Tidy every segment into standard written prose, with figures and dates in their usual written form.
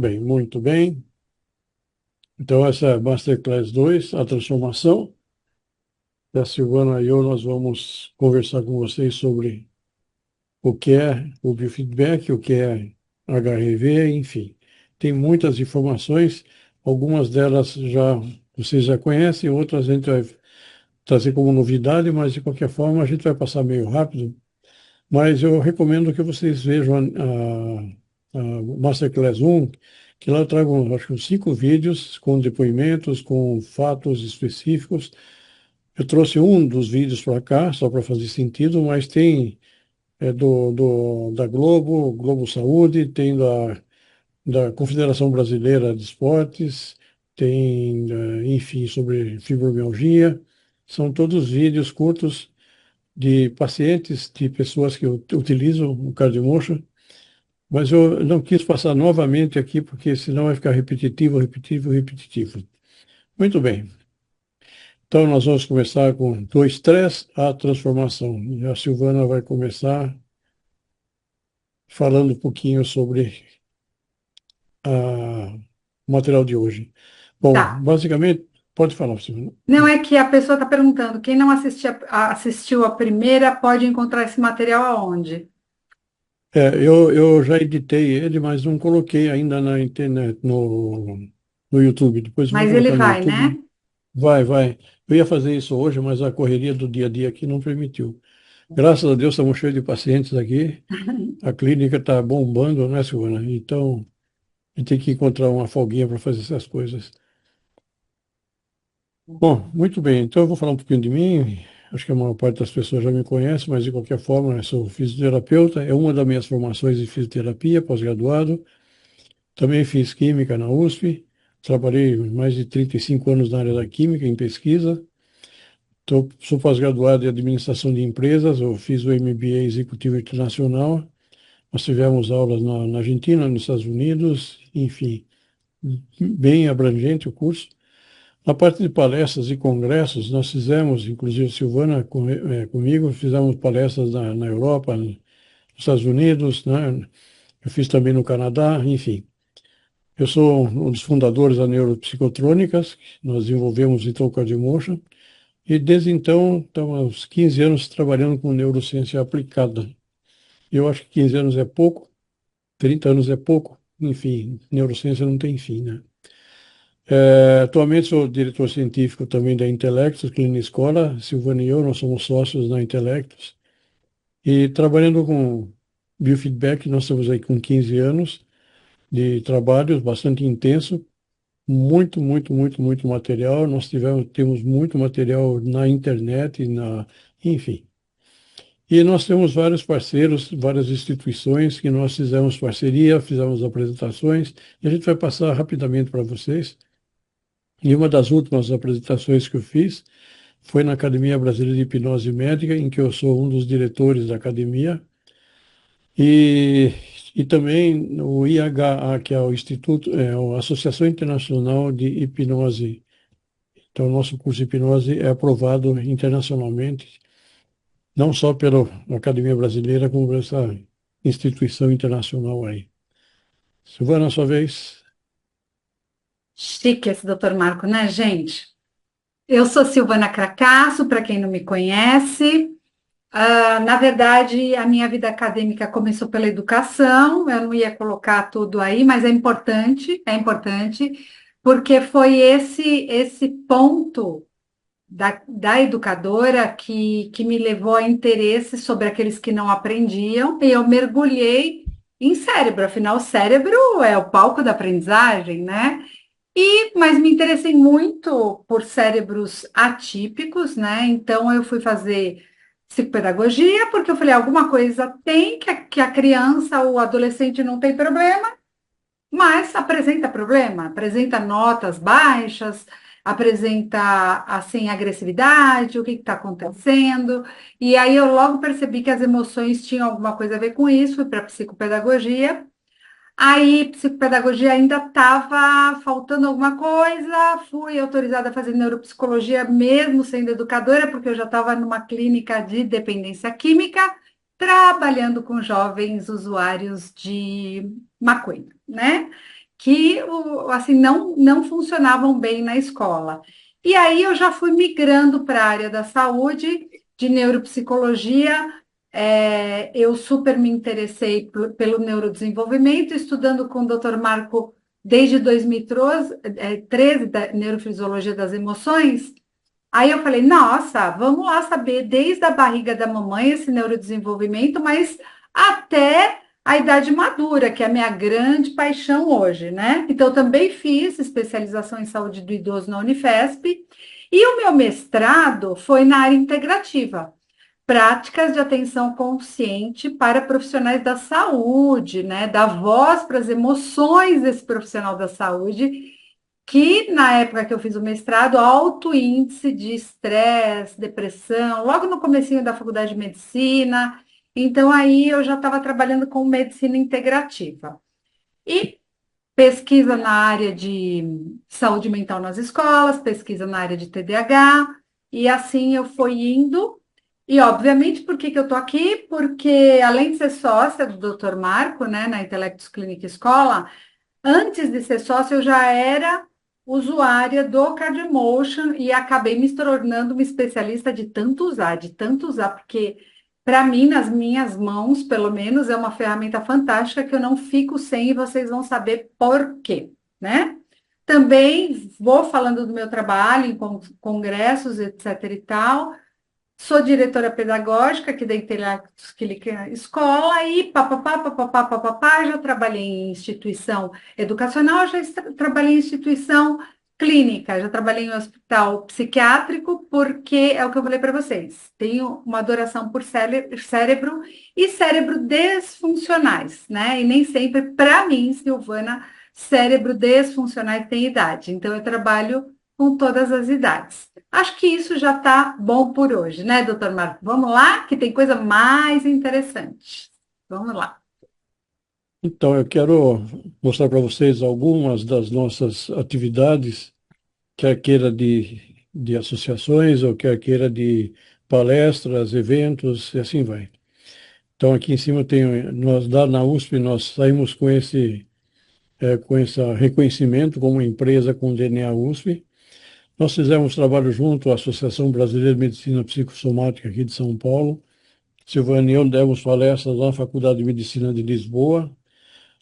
bem, muito bem. Então, essa é a Masterclass 2, a transformação. Da Silvana e eu, nós vamos conversar com vocês sobre o que é o biofeedback, o que é HRV, enfim. Tem muitas informações, algumas delas vocês já conhecem, outras a gente vai trazer como novidade, mas de qualquer forma a gente vai passar meio rápido. Mas eu recomendo que vocês vejam a Masterclass 1, que lá eu trago, acho que uns 5 vídeos com depoimentos, com fatos específicos. Eu trouxe um dos vídeos para cá, só para fazer sentido, mas tem da Globo, Globo Saúde, tem da Confederação Brasileira de Esportes, tem, enfim, sobre fibromialgia. São todos vídeos curtos de pacientes, de pessoas que utilizam o CardioMotion, mas eu não quis passar novamente aqui, porque senão vai ficar repetitivo, repetitivo, repetitivo. Muito bem. Então, nós vamos começar com do estresse à transformação. E a Silvana vai começar falando um pouquinho sobre o material de hoje. Bom, Tá. basicamente, pode falar, Silvana. Não é que a pessoa está perguntando, quem não assistiu a primeira pode encontrar esse material aonde? Eu já editei ele, mas não coloquei ainda na internet, no YouTube. Depois eu vou Mas ele colocar no vai, YouTube. né? Vai, vai. Eu ia fazer isso hoje, mas a correria do dia a dia aqui não permitiu. Graças a Deus, estamos cheios de pacientes aqui. A clínica está bombando, né, Silvana? Então, a gente tem que encontrar uma folguinha para fazer essas coisas. Bom, muito bem. Então, eu vou falar um pouquinho de mim. Acho que a maior parte das pessoas já me conhece, mas de qualquer forma, eu sou fisioterapeuta. É uma das minhas formações em fisioterapia, pós-graduado. Também fiz química na USP. Trabalhei mais de 35 anos na área da química, em pesquisa. Sou pós-graduado em administração de empresas. Eu fiz o MBA Executivo Internacional. Nós tivemos aulas na Argentina, nos Estados Unidos, enfim, bem abrangente o curso. Na parte de palestras e congressos, nós fizemos, inclusive a Silvana comigo, fizemos palestras na Europa, nos Estados Unidos, né? Eu fiz também no Canadá, enfim. Eu sou um dos fundadores da Neuropsicotrônicas, nós desenvolvemos então o CardioMotion, e desde então estamos há uns 15 anos trabalhando com neurociência aplicada. Eu acho que 15 anos é pouco, 30 anos é pouco, enfim, neurociência não tem fim, né? Atualmente sou diretor científico também da Intelectus Clínica Escola. Silvana e eu, nós somos sócios na Intelectus. E trabalhando com biofeedback, nós estamos aí com 15 anos de trabalho bastante intenso. Muito, muito, muito, muito material. Temos muito material na internet, enfim. E nós temos vários parceiros, várias instituições que nós fizemos parceria, fizemos apresentações, e a gente vai passar rapidamente para vocês. E uma das últimas apresentações que eu fiz foi na Academia Brasileira de Hipnose Médica, em que eu sou um dos diretores da academia, e, e também no IHA, que é o Instituto, a Associação Internacional de Hipnose. Então, o nosso curso de hipnose é aprovado internacionalmente, não só pela Academia Brasileira, como por essa instituição internacional aí. Silvana, sua vez. Chique esse doutor Marco, né, gente? Eu sou Silvana Cracasso, para quem não me conhece. Na verdade, a minha vida acadêmica começou pela educação, eu não ia colocar tudo aí, mas é importante, porque foi esse ponto da educadora que me levou a interesse sobre aqueles que não aprendiam, e eu mergulhei em cérebro, afinal, o cérebro é o palco da aprendizagem, né? Mas me interessei muito por cérebros atípicos, né? Então eu fui fazer psicopedagogia, porque eu falei, alguma coisa tem que a criança ou o adolescente não tem problema, mas apresenta problema, apresenta notas baixas, apresenta assim agressividade, o que está acontecendo? E aí eu logo percebi que as emoções tinham alguma coisa a ver com isso, fui para psicopedagogia. Aí, psicopedagogia ainda estava faltando alguma coisa, fui autorizada a fazer neuropsicologia mesmo sendo educadora, porque eu já estava numa clínica de dependência química, trabalhando com jovens usuários de maconha, né? que assim não funcionavam bem na escola. E aí eu já fui migrando para a área da saúde, de neuropsicologia. Eu super me interessei pelo neurodesenvolvimento, estudando com o Dr. Marco desde 2013, da neurofisiologia das emoções. Aí eu falei, nossa, vamos lá saber desde a barriga da mamãe esse neurodesenvolvimento, mas até a idade madura, que é a minha grande paixão hoje, né? Então, eu também fiz especialização em saúde do idoso na Unifesp, e o meu mestrado foi na área integrativa, práticas de atenção consciente para profissionais da saúde, né? Dar voz para as emoções desse profissional da saúde que na época que eu fiz o mestrado, alto índice de estresse, depressão, logo no comecinho da faculdade de medicina. Então aí eu já estava trabalhando com medicina integrativa. E pesquisa na área de saúde mental nas escolas, pesquisa na área de TDAH, e assim eu fui indo. E, obviamente, por que que eu estou aqui? Porque, além de ser sócia do Dr. Marco, né, na Intelectus Clínica Escola, antes de ser sócia, eu já era usuária do CardioMotion e acabei me tornando uma especialista de tanto usar, porque para mim, nas minhas mãos, pelo menos, é uma ferramenta fantástica que eu não fico sem e vocês vão saber por quê, né? Também vou falando do meu trabalho em congressos, etc e tal. Sou diretora pedagógica aqui da Intelectus Clínica Escola e papapá, papapá, papapá, já trabalhei em instituição educacional, já trabalhei em instituição clínica, já trabalhei em hospital psiquiátrico, porque é o que eu falei para vocês, tenho uma adoração por cérebro e cérebro desfuncionais, né? E nem sempre, para mim, Silvana, cérebro desfuncionais tem idade. Então, eu trabalho com todas as idades. Acho que isso já está bom por hoje, né, doutor Marco? Vamos lá, que tem coisa mais interessante. Vamos lá. Então, eu quero mostrar para vocês algumas das nossas atividades, quer queira de associações ou quer queira de palestras, eventos e assim vai. Então, aqui em cima eu tenho, nós lá na USP, nós saímos com esse reconhecimento como empresa com DNA USP. Nós fizemos trabalho junto à Associação Brasileira de Medicina Psicossomática aqui de São Paulo. Silvana e eu demos palestras lá na Faculdade de Medicina de Lisboa,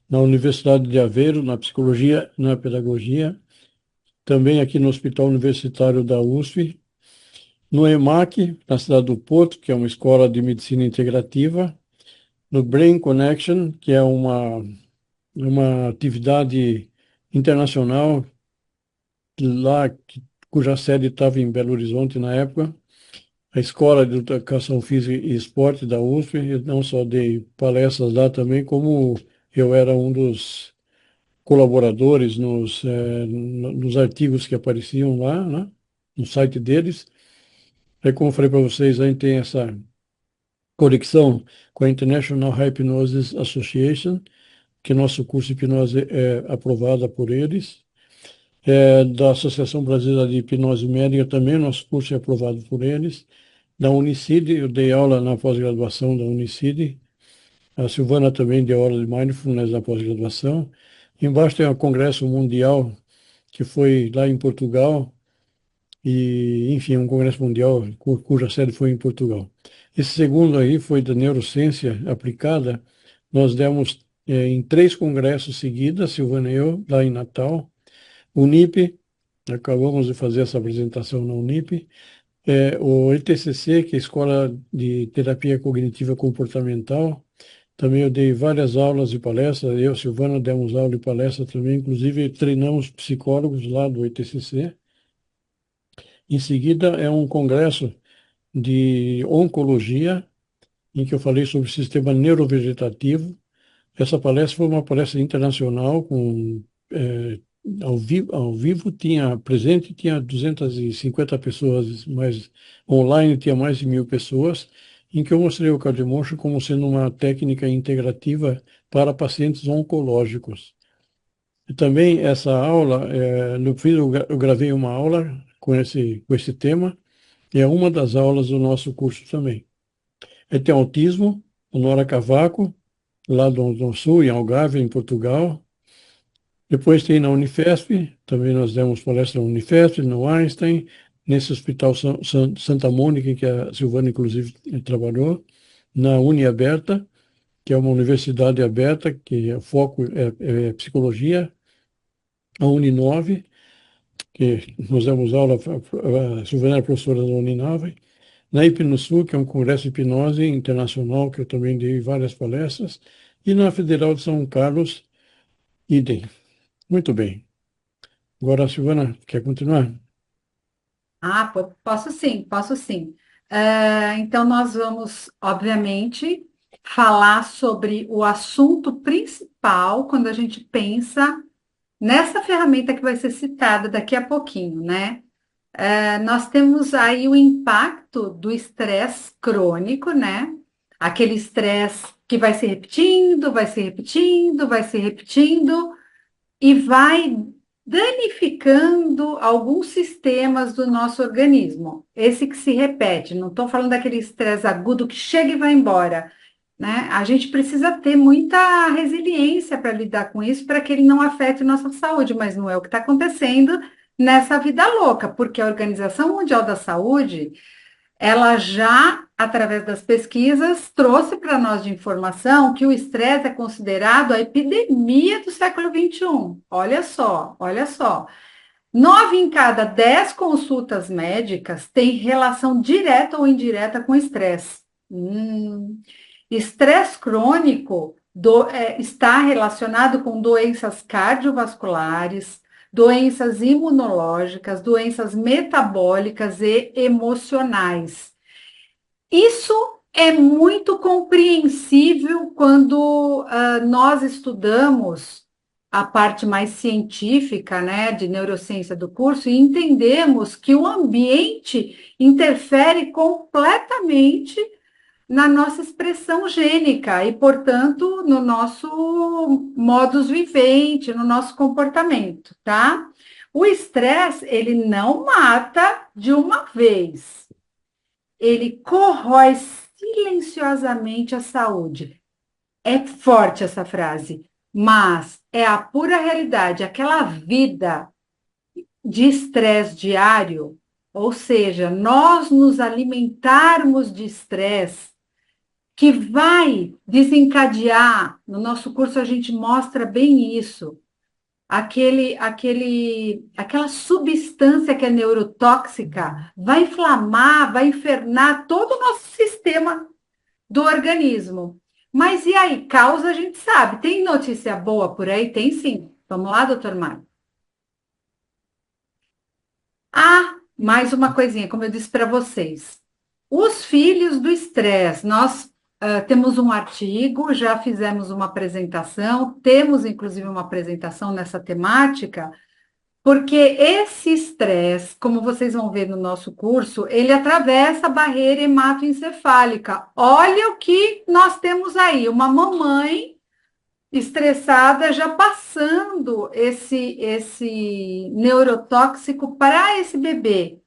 na Universidade de Aveiro, na Psicologia e na Pedagogia, também aqui no Hospital Universitário da USP, no EMAC, na cidade do Porto, que é uma escola de medicina integrativa, no Brain Connection, que é uma atividade internacional lá, cuja sede estava em Belo Horizonte na época, a Escola de Educação Física e Esporte da USP. Eu não só dei palestras lá também, como eu era um dos colaboradores nos artigos que apareciam lá, né, no site deles. Aí, como eu falei para vocês, a gente tem essa conexão com a International Hypnosis Association, que nosso curso de hipnose é aprovado por eles. Da Associação Brasileira de Hipnose Médica também, nosso curso é aprovado por eles. Da Unicid, eu dei aula na pós-graduação da Unicid. A Silvana também deu aula de Mindfulness na pós-graduação. Embaixo tem o Congresso Mundial, que foi lá em Portugal, e, enfim, um congresso mundial cuja sede foi em Portugal. Esse segundo aí foi da neurociência aplicada. Nós demos em 3 congressos seguidos, Silvana e eu, lá em Natal. Unip, acabamos de fazer essa apresentação na Unip. O ETCC, que é a Escola de Terapia Cognitiva Comportamental. Também eu dei várias aulas e palestras, eu, Silvana, demos aula e palestra também, inclusive treinamos psicólogos lá do ETCC. Em seguida, é um congresso de oncologia, em que eu falei sobre o sistema neurovegetativo. Essa palestra foi uma palestra internacional, ao vivo tinha presente, tinha 250 pessoas, mas online tinha mais de 1.000 pessoas, em que eu mostrei o Cardiomotion como sendo uma técnica integrativa para pacientes oncológicos. E também essa aula, no fim eu gravei uma aula com esse tema, é uma das aulas do nosso curso também. Aí tem autismo, a Nora Cavaco, lá do Sul, em Algarve, em Portugal. Depois tem na Unifesp, também nós demos palestra na Unifesp, no Einstein, nesse Hospital Santa Mônica, em que a Silvana, inclusive, trabalhou, na Uniaberta, que é uma universidade aberta, que o foco é psicologia, a Uninove, que nós demos aula, a Silvana é professora da Uninove, na Hipnosul, que é um congresso de hipnose internacional, que eu também dei várias palestras, e na Federal de São Carlos, idem. Muito bem. Agora, Silvana, quer continuar? Posso sim, posso sim. Então, nós vamos, obviamente, falar sobre o assunto principal quando a gente pensa nessa ferramenta que vai ser citada daqui a pouquinho, né? Nós temos aí o impacto do estresse crônico, né? Aquele estresse que vai se repetindo, vai se repetindo, vai se repetindo e vai danificando alguns sistemas do nosso organismo. Esse que se repete, não estou falando daquele estresse agudo que chega e vai embora, né? A gente precisa ter muita resiliência para lidar com isso, para que ele não afete nossa saúde, mas não é o que está acontecendo nessa vida louca, porque a Organização Mundial da Saúde ela já, através das pesquisas, trouxe para nós de informação que o estresse é considerado a epidemia do século XXI. Olha só, olha só. 9 em cada 10 consultas médicas têm relação direta ou indireta com estresse. Estresse crônico está relacionado com doenças cardiovasculares, doenças imunológicas, doenças metabólicas e emocionais. Isso é muito compreensível quando nós estudamos a parte mais científica, né, de neurociência do curso e entendemos que o ambiente interfere completamente na nossa expressão gênica e, portanto, no nosso modus vivendi, no nosso comportamento, tá? O estresse, ele não mata de uma vez, ele corrói silenciosamente a saúde. É forte essa frase, mas é a pura realidade, aquela vida de estresse diário, ou seja, nós nos alimentarmos de estresse, que vai desencadear, no nosso curso a gente mostra bem isso, aquela substância que é neurotóxica vai inflamar, vai infernar todo o nosso sistema do organismo. Mas e aí, causa a gente sabe. Tem notícia boa por aí? Tem sim. Vamos lá, doutor Mário. Mais uma coisinha, como eu disse para vocês. Os filhos do estresse. Nós temos um artigo, já fizemos uma apresentação, temos inclusive uma apresentação nessa temática, porque esse estresse, como vocês vão ver no nosso curso, ele atravessa a barreira hematoencefálica. Olha o que nós temos aí, uma mamãe estressada já passando esse neurotóxico para esse bebê.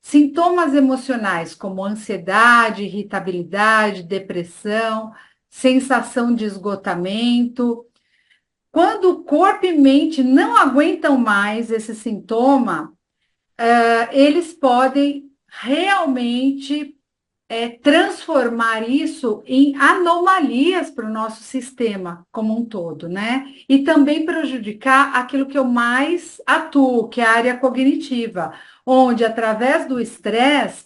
Sintomas emocionais como ansiedade, irritabilidade, depressão, sensação de esgotamento. Quando o corpo e mente não aguentam mais esse sintoma, eles podem realmente transformar isso em anomalias para o nosso sistema como um todo, né? E também prejudicar aquilo que eu mais atuo, que é a área cognitiva, onde através do estresse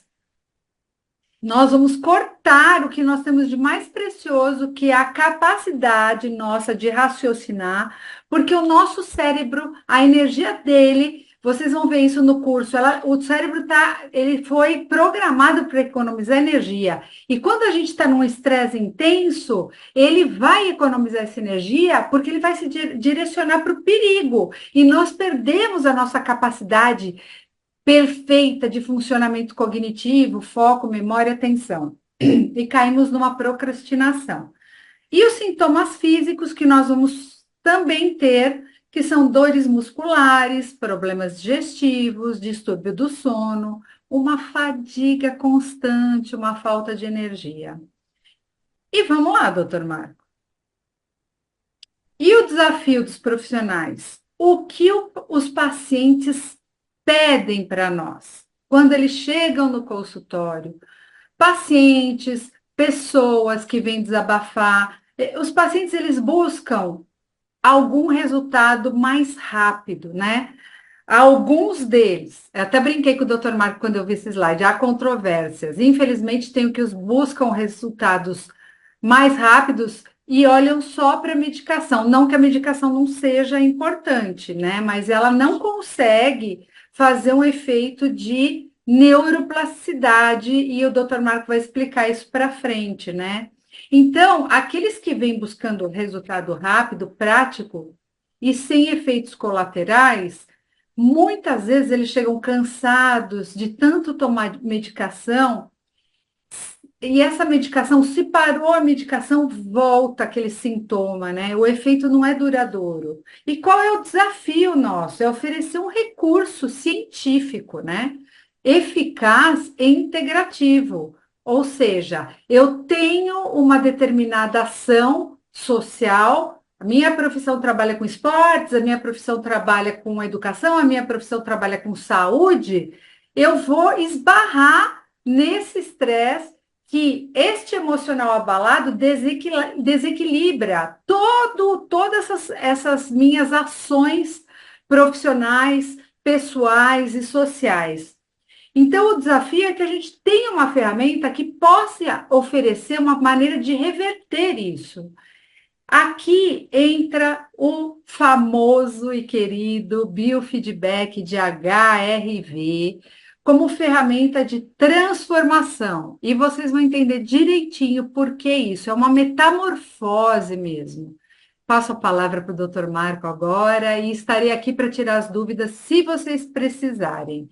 nós vamos cortar o que nós temos de mais precioso, que é a capacidade nossa de raciocinar, porque o nosso cérebro, a energia dele, vocês vão ver isso no curso, o cérebro ele foi programado para economizar energia. E quando a gente está num estresse intenso, ele vai economizar essa energia porque ele vai se direcionar para o perigo. E nós perdemos a nossa capacidade perfeita de funcionamento cognitivo, foco, memória, atenção. E caímos numa procrastinação. E os sintomas físicos que nós vamos também ter, que são dores musculares, problemas digestivos, distúrbio do sono, uma fadiga constante, uma falta de energia. E vamos lá, doutor Marco. E o desafio dos profissionais? o que os pacientes pedem para nós quando eles chegam no consultório. Pacientes, pessoas que vêm desabafar. Os pacientes eles buscam algum resultado mais rápido, né? Alguns deles, eu até brinquei com o Dr. Marco quando eu vi esse slide, há controvérsias. Infelizmente, tem o que os buscam resultados mais rápidos e olham só para a medicação. Não que a medicação não seja importante, né? Mas ela não consegue fazer um efeito de neuroplasticidade e o Dr. Marco vai explicar isso para frente, né? Então, aqueles que vêm buscando resultado rápido, prático e sem efeitos colaterais, muitas vezes eles chegam cansados de tanto tomar medicação e essa medicação, se parou a medicação, volta aquele sintoma, né? O efeito não é duradouro. E qual é o desafio nosso? É oferecer um recurso científico, né? Eficaz e integrativo. Ou seja, eu tenho uma determinada ação social, a minha profissão trabalha com esportes, a minha profissão trabalha com educação, a minha profissão trabalha com saúde, eu vou esbarrar nesse estresse que este emocional abalado desequilibra todas essas minhas ações profissionais, pessoais e sociais. Então, o desafio é que a gente tenha uma ferramenta que possa oferecer uma maneira de reverter isso. Aqui entra o famoso e querido biofeedback de HRV como ferramenta de transformação. E vocês vão entender direitinho por que isso. É uma metamorfose mesmo. Passo a palavra para o Dr. Marco agora e estarei aqui para tirar as dúvidas se vocês precisarem.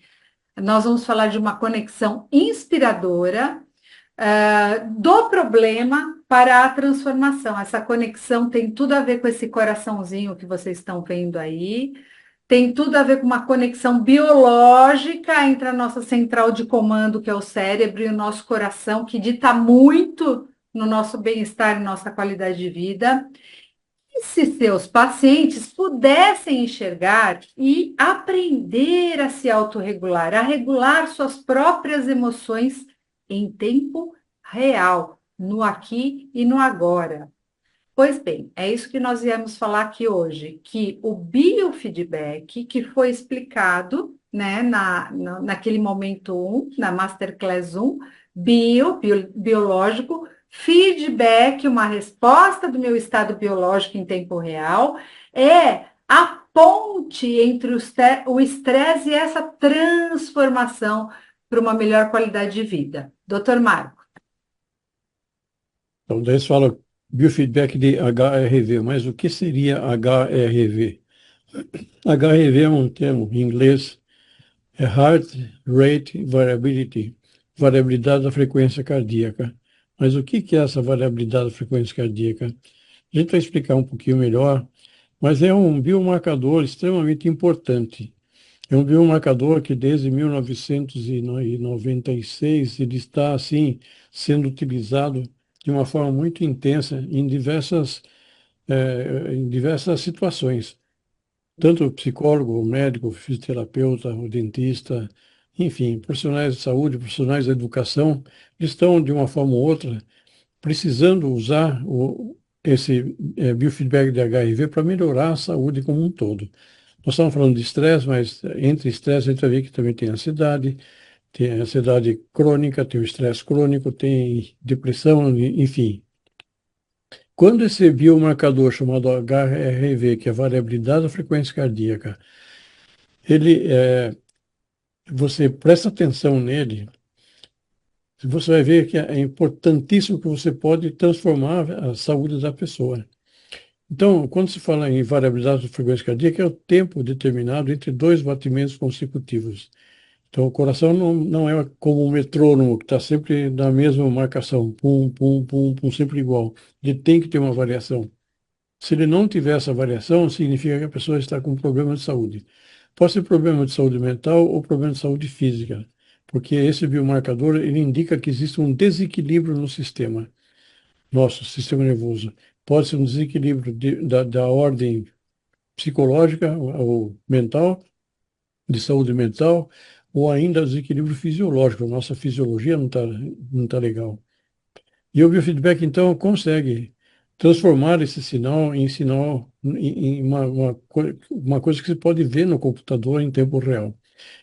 Nós vamos falar de uma conexão inspiradora do problema para a transformação. Essa conexão tem tudo a ver com esse coraçãozinho que vocês estão vendo aí, tem tudo a ver com uma conexão biológica entre a nossa central de comando, que é o cérebro, e o nosso coração, que dita muito no nosso bem-estar e nossa qualidade de vida. E se seus pacientes pudessem enxergar e aprender a se autorregular, a regular suas próprias emoções em tempo real, no aqui e no agora. Pois bem, é isso que nós viemos falar aqui hoje, que o biofeedback, que foi explicado, né, naquele momento 1, na Masterclass 1, biológico, feedback, uma resposta do meu estado biológico em tempo real, é a ponte entre o estresse e essa transformação para uma melhor qualidade de vida. Doutor Marco. Então, daí você fala biofeedback de HRV, mas o que seria HRV? HRV é um termo em inglês, é Heart Rate Variability, variabilidade da frequência cardíaca. Mas o que é essa variabilidade da frequência cardíaca? A gente vai explicar um pouquinho melhor, mas é um biomarcador extremamente importante. É um biomarcador que desde 1996 ele está assim sendo utilizado de uma forma muito intensa em diversas situações. Tanto o psicólogo, o médico, o fisioterapeuta, o dentista, enfim, profissionais de saúde, profissionais da educação, estão de uma forma ou outra precisando usar esse biofeedback de HIV para melhorar a saúde como um todo. Nós estamos falando de estresse, mas entre estresse a gente vai ver que também tem ansiedade crônica, tem o estresse crônico, tem depressão, enfim. Quando esse biomarcador chamado HRV, que é a variabilidade da frequência cardíaca, ele, você presta atenção nele, você vai ver que é importantíssimo que você pode transformar a saúde da pessoa. Então, quando se fala em variabilidade da frequência cardíaca, é o tempo determinado entre dois batimentos consecutivos. Então, o coração não é como um metrônomo, que está sempre na mesma marcação, pum, pum, pum, pum, sempre igual. Ele tem que ter uma variação. Se ele não tiver essa variação, significa que a pessoa está com um problema de saúde. Pode ser problema de saúde mental ou problema de saúde física, porque esse biomarcador ele indica que existe um desequilíbrio no sistema, nosso sistema nervoso. Pode ser um desequilíbrio da ordem psicológica ou mental, de saúde mental, ou ainda desequilíbrio fisiológico. A nossa fisiologia não tá legal. E o biofeedback, então, consegue transformar esse sinal em sinal, em uma coisa que você pode ver no computador em tempo real.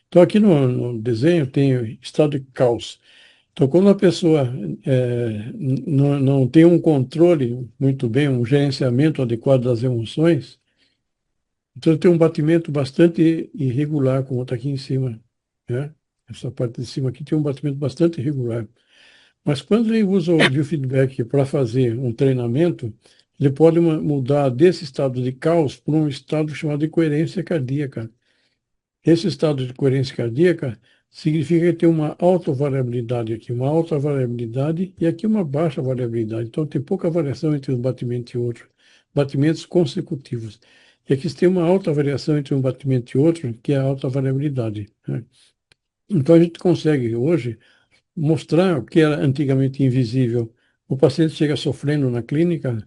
Então, aqui no desenho tem o estado de caos. Então, quando a pessoa não tem um controle muito bem, um gerenciamento adequado das emoções, então tem um batimento bastante irregular, como está aqui em cima, né? Essa parte de cima aqui tem um batimento bastante irregular. Mas quando ele usa o biofeedback para fazer um treinamento, ele pode mudar desse estado de caos para um estado chamado de coerência cardíaca. Esse estado de coerência cardíaca significa que tem uma alta variabilidade aqui, uma alta variabilidade e aqui uma baixa variabilidade. Então tem pouca variação entre um batimento e outro, batimentos consecutivos. E aqui tem uma alta variação entre um batimento e outro, que é a alta variabilidade, né? Então a gente consegue hoje mostrar o que era antigamente invisível. O paciente chega sofrendo na clínica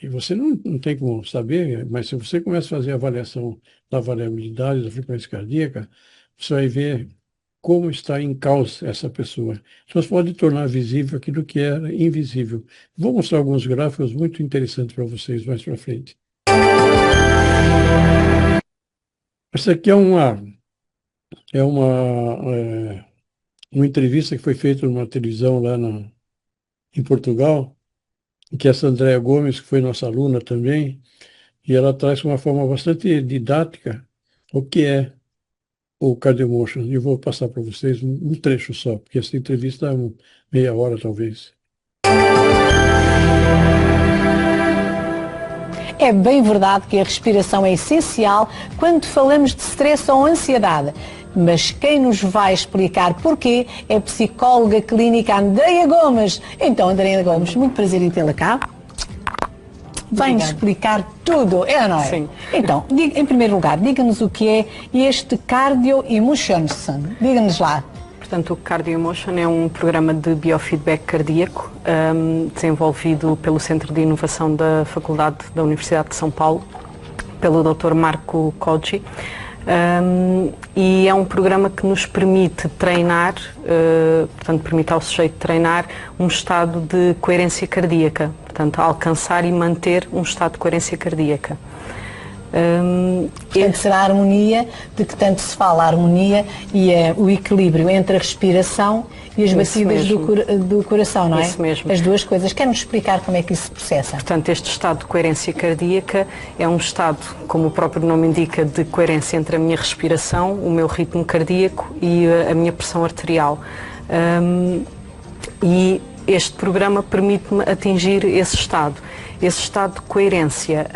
e você não tem como saber, mas se você começa a fazer a avaliação da variabilidade da frequência cardíaca, você vai ver como está em causa essa pessoa. Então, você pode tornar visível aquilo que era invisível. Vou mostrar alguns gráficos muito interessantes para vocês mais para frente. Essa aqui é uma entrevista que foi feita numa televisão lá em Portugal, que essa Andréa Gomes, que foi nossa aluna também, e ela traz de uma forma bastante didática o que é o Cardiomotion. Eu vou passar para vocês um trecho só, porque essa entrevista é meia hora talvez. É bem verdade que a respiração é essencial quando falamos de stress ou ansiedade. Mas quem nos vai explicar porquê é a psicóloga clínica Andréa Gomes. Então, Andréa Gomes, muito prazer em tê-la cá. Vai-nos explicar tudo, é ou não é? Sim. Então, em primeiro lugar, diga-nos o que é este Cardio Emotions. Diga-nos lá. Portanto, o Cardio Emotion é um programa de biofeedback cardíaco desenvolvido pelo Centro de Inovação da Faculdade da Universidade de São Paulo, pelo Dr. Marco Coggi. E é um programa que nos permite treinar, portanto, permite ao sujeito treinar um estado de coerência cardíaca, portanto, alcançar e manter um estado de coerência cardíaca. Portanto, será a harmonia de que tanto se fala, a harmonia e o equilíbrio entre a respiração e as batidas do coração, não é? Isso mesmo. As duas coisas. Quer-nos explicar como é que isso se processa? Portanto, este estado de coerência cardíaca é um estado, como o próprio nome indica, de coerência entre a minha respiração, o meu ritmo cardíaco e a minha pressão arterial. E este programa permite-me atingir esse estado. Esse estado de coerência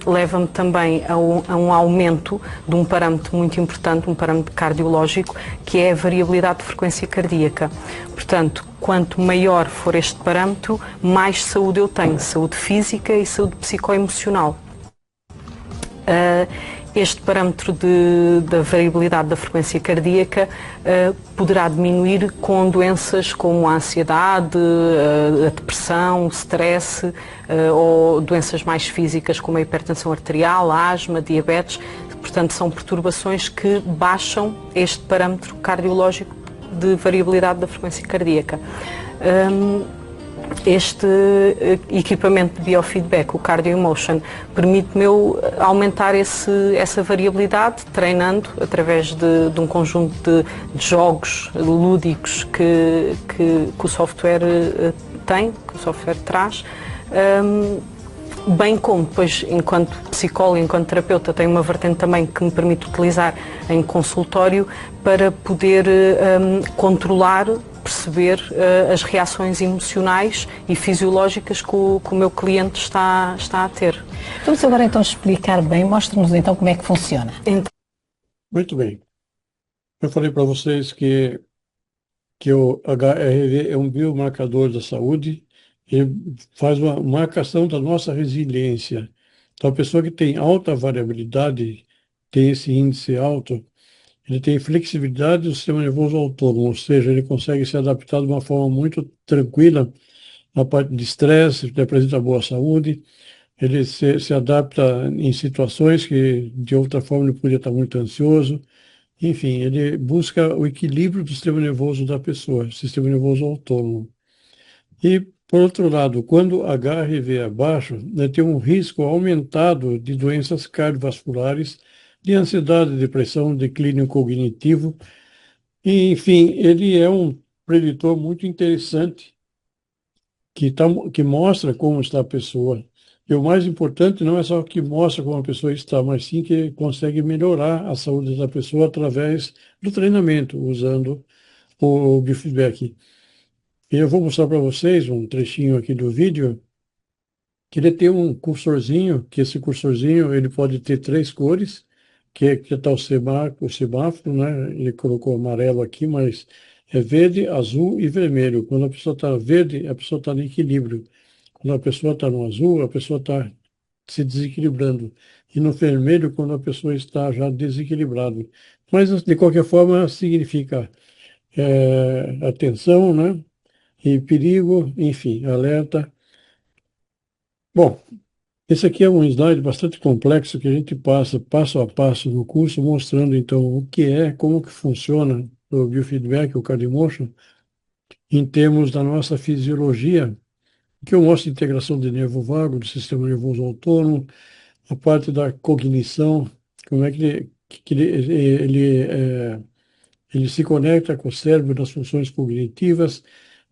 leva-me também a um aumento de um parâmetro muito importante, um parâmetro cardiológico, que é a variabilidade de frequência cardíaca. Portanto, quanto maior for este parâmetro, mais saúde eu tenho, saúde física e saúde psicoemocional. Este parâmetro da variabilidade da frequência cardíaca poderá diminuir com doenças como a ansiedade, a depressão, o stress ou doenças mais físicas como a hipertensão arterial, a asma, diabetes. Portanto, são perturbações que baixam este parâmetro cardiológico de variabilidade da frequência cardíaca. Este equipamento de biofeedback, o Cardio Emotion, permite-me aumentar essa variabilidade, treinando através de um conjunto de jogos lúdicos que o software tem, que o software traz, bem como depois, enquanto psicólogo, enquanto terapeuta, tenho uma vertente também que me permite utilizar em consultório para poder controlar, perceber as reações emocionais e fisiológicas que o meu cliente está a ter. Vamos agora então explicar bem, mostre-nos então como é que funciona. Muito bem. Eu falei para vocês que o HRV é um biomarcador da saúde, ele faz uma marcação da nossa resiliência. Então, a pessoa que tem alta variabilidade, tem esse índice alto, ele tem flexibilidade do sistema nervoso autônomo, ou seja, ele consegue se adaptar de uma forma muito tranquila na parte de estresse, ele apresenta boa saúde, Ele se adapta em situações que de outra forma ele poderia estar muito ansioso. Enfim, ele busca o equilíbrio do sistema nervoso da pessoa, sistema nervoso autônomo. E, por outro lado, quando HRV é baixo, né, tem um risco aumentado de doenças cardiovasculares, de ansiedade, depressão, declínio cognitivo. E, enfim, ele é um preditor muito interessante que mostra como está a pessoa. E o mais importante não é só que mostra como a pessoa está, mas sim que consegue melhorar a saúde da pessoa através do treinamento, usando o biofeedback. E eu vou mostrar para vocês um trechinho aqui do vídeo, que ele tem um cursorzinho, que esse cursorzinho ele pode ter três cores, que está o semáforo, né? Ele colocou amarelo aqui, mas é verde, azul e vermelho. Quando a pessoa está verde, a pessoa está em equilíbrio. Quando a pessoa está no azul, a pessoa está se desequilibrando. E no vermelho, quando a pessoa está já desequilibrada. Mas, de qualquer forma, significa atenção, né? E perigo, enfim, alerta. Bom, esse aqui é um slide bastante complexo que a gente passa passo a passo no curso, mostrando então o que é, como que funciona o biofeedback, o Cardiomotion, em termos da nossa fisiologia, que eu mostro a integração de nervo vago, do sistema nervoso autônomo, a parte da cognição, como é ele se conecta com o cérebro nas funções cognitivas,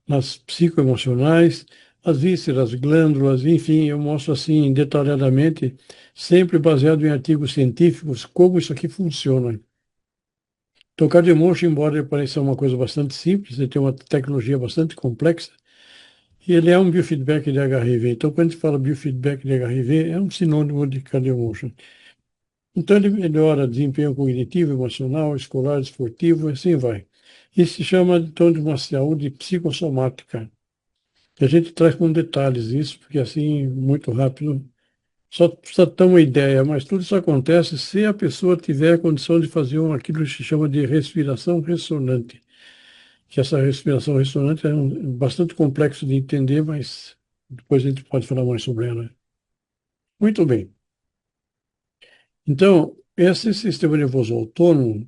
nas psicoemocionais, as vísceras, glândulas, enfim, eu mostro assim detalhadamente, sempre baseado em artigos científicos, como isso aqui funciona. Então, o Cardiomotion, embora ele pareça uma coisa bastante simples, ele tem uma tecnologia bastante complexa, e ele é um biofeedback de HRV. Então, quando a gente fala biofeedback de HRV, é um sinônimo de Cardiomotion. Então, ele melhora desempenho cognitivo, emocional, escolar, esportivo, e assim vai. Isso se chama, então, de uma saúde psicossomática. A gente traz com detalhes isso, porque assim, muito rápido, só precisa ter uma ideia, mas tudo isso acontece se a pessoa tiver a condição de fazer aquilo que se chama de respiração ressonante. Que essa respiração ressonante é bastante complexo de entender, mas depois a gente pode falar mais sobre ela. Muito bem. Então, esse sistema nervoso autônomo,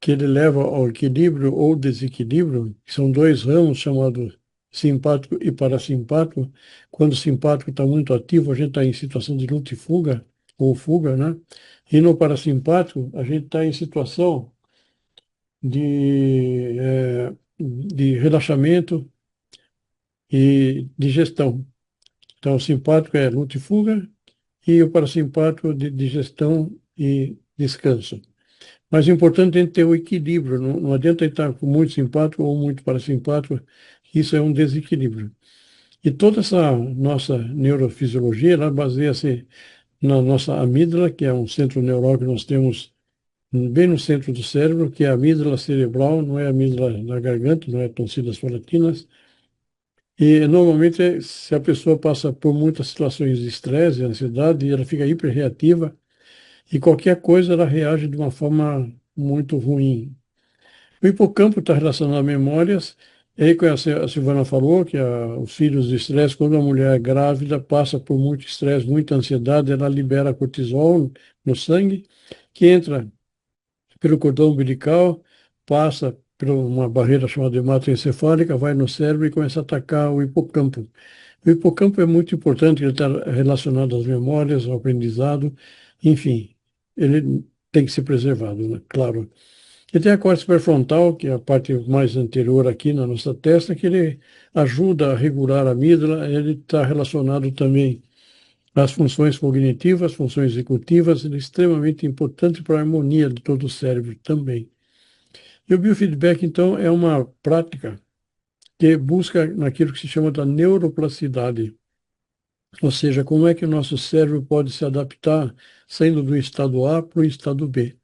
que ele leva ao equilíbrio ou desequilíbrio, que são dois ramos chamados simpático e parasimpático. Quando o simpático está muito ativo, a gente está em situação de luta e fuga, ou fuga, né? E no parasimpático, a gente está em situação de relaxamento e digestão. Então, o simpático é luta e fuga, e o parasimpático de digestão e descanso. Mas o importante é ter o equilíbrio, não adianta estar com muito simpático ou muito parasimpático, isso é um desequilíbrio. E toda essa nossa neurofisiologia, ela baseia-se na nossa amígdala, que é um centro neural que nós temos bem no centro do cérebro, que é a amígdala cerebral, não é a amígdala na garganta, não é tonsilas palatinas. E normalmente, se a pessoa passa por muitas situações de estresse, ansiedade, ela fica hiperreativa, e qualquer coisa ela reage de uma forma muito ruim. O hipocampo está relacionado a memórias, e aí, como a Silvana falou, que os filhos de estresse, quando a mulher é grávida passa por muito estresse, muita ansiedade, ela libera cortisol no sangue, que entra pelo cordão umbilical, passa por uma barreira chamada hematoencefálica, vai no cérebro e começa a atacar o hipocampo. O hipocampo é muito importante, ele está relacionado às memórias, ao aprendizado, enfim, ele tem que ser preservado, né? Claro. E tem a córtex pré-frontal, que é a parte mais anterior aqui na nossa testa, que ele ajuda a regular a amígdala, ele está relacionado também às funções cognitivas, funções executivas, ele é extremamente importante para a harmonia de todo o cérebro também. E o biofeedback, então, é uma prática que busca naquilo que se chama da neuroplasticidade, ou seja, como é que o nosso cérebro pode se adaptar saindo do estado A para o estado B.